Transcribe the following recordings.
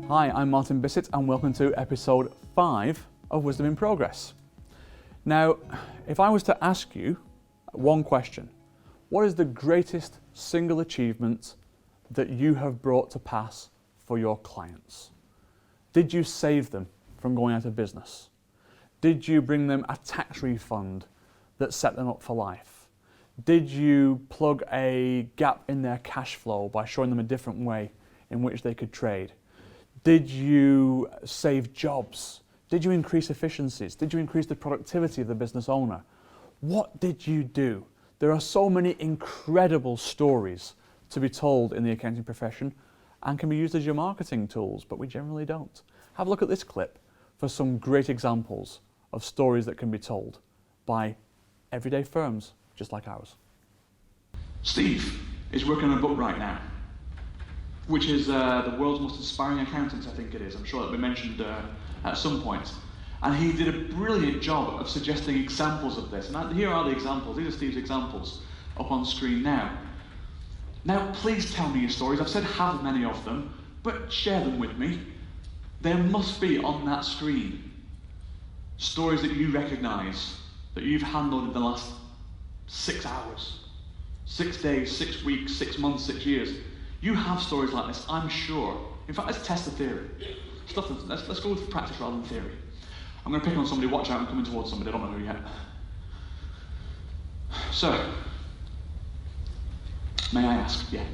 Hi, I'm Martin Bissett and welcome to episode 5 of Wisdom in Progress. Now, if I was to ask you one question, what is the greatest single achievement that you have brought to pass for your clients? Did you save them from going out of business? Did you bring them a tax refund that set them up for life? Did you plug a gap in their cash flow by showing them a different way in which they could trade? Did you save jobs? Did you increase efficiencies? Did you increase the productivity of the business owner? What did you do? There are so many incredible stories to be told in the accounting profession and can be used as your marketing tools, but we generally don't. Have a look at this clip for some great examples of stories that can be told by everyday firms just like ours. Steve is working on a book right now, which is the world's most inspiring accountants, I think it is. I'm sure that we mentioned at some point. And he did a brilliant job of suggesting examples of this. And here are the examples. These are Steve's examples up on screen now. Now, please tell me your stories. I've said have many of them, but share them with me. There must be on that screen stories that you recognise, that you've handled in the last 6 hours, 6 days, 6 weeks, 6 months, 6 years. You have stories like this, I'm sure. In fact, let's test the theory. Let's go with practice rather than theory. I'm going to pick on somebody, watch out, I'm coming towards somebody, I don't know who yet. So, may I ask? Yeah,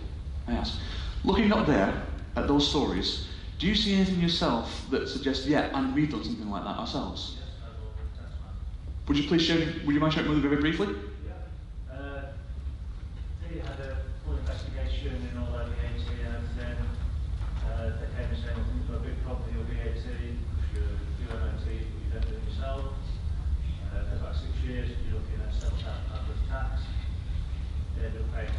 may I ask? Looking up there at those stories, do you see anything yourself that suggests, yeah, and we've done something like that ourselves? Would you please share, would you mind sharing with me very briefly? They had a full investigation in all their VAT and then they came and said, we've got a big problem with your VAT, you do MOT, but you don't do it yourself. For about 6 years, you're looking at £7,000 of tax. They ended up paying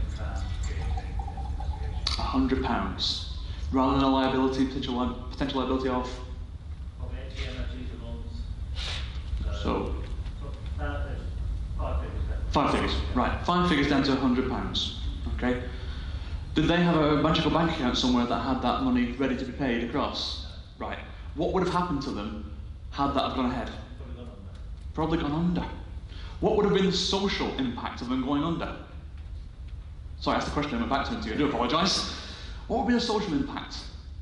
£100. Rather than a liability, potential liability of? Probably 80 MOTs a month. So That is 5 figures then. 5 figures, right. 5 figures down to £100. Okay. Did they have a magical bank account somewhere that had that money ready to be paid across? Right. What would have happened to them had that have gone ahead? Probably gone under. What would have been the social impact of them going under? Sorry, I asked the question, I went back to it. I do apologise. What would be the social impact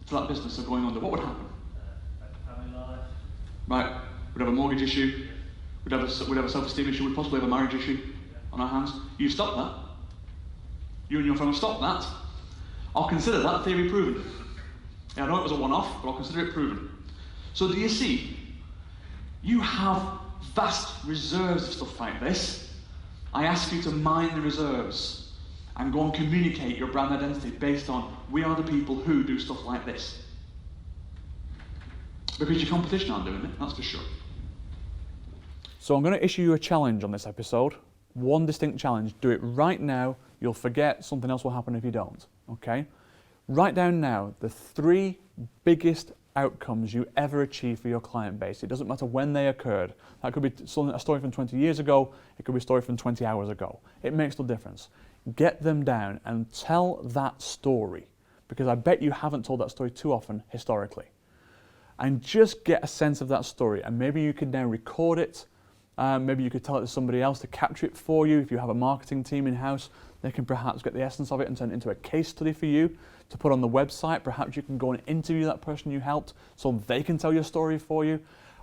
to that business of going under? What would happen? Family life. Right. We'd have a mortgage issue. We'd have a self-esteem issue. We'd possibly have a marriage issue on our hands. You stopped that. You and your firm have stopped that. I'll consider that theory proven. Yeah, I know it was a one-off, but I'll consider it proven. So do you see? You have vast reserves of stuff like this. I ask you to mine the reserves and go and communicate your brand identity based on we are the people who do stuff like this. Because your competition aren't doing it, that's for sure. So I'm going to issue you a challenge on this episode. One distinct challenge. Do it right now. You'll forget. Something else will happen if you don't. Okay? Write down now the 3 biggest outcomes you ever achieved for your client base. It doesn't matter when they occurred. That could be a story from 20 years ago. It could be a story from 20 hours ago. It makes no difference. Get them down and tell that story, because I bet you haven't told that story too often historically. And just get a sense of that story, and maybe you could now record it. Maybe you could tell it to somebody else to capture it for you. If you have a marketing team in-house, they can perhaps get the essence of it and turn it into a case study for you to put on the website. Perhaps you can go and interview that person you helped so they can tell your story for you.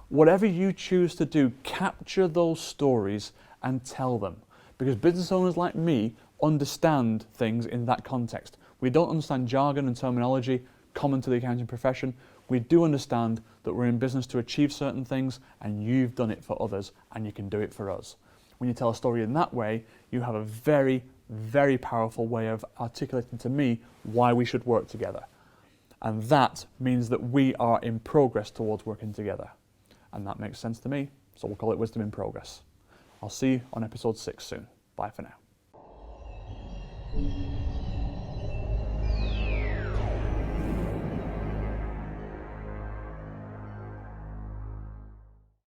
Whatever you choose to do, capture those stories and tell them. Because business owners like me understand things in that context. We don't understand jargon and terminology common to the accounting profession. We do understand that we're in business to achieve certain things, and you've done it for others, and you can do it for us. When you tell a story in that way, you have a very, very powerful way of articulating to me why we should work together. And that means that we are in progress towards working together. And that makes sense to me, so we'll call it Wisdom in Progress. I'll see you on episode 6 soon. Bye for now.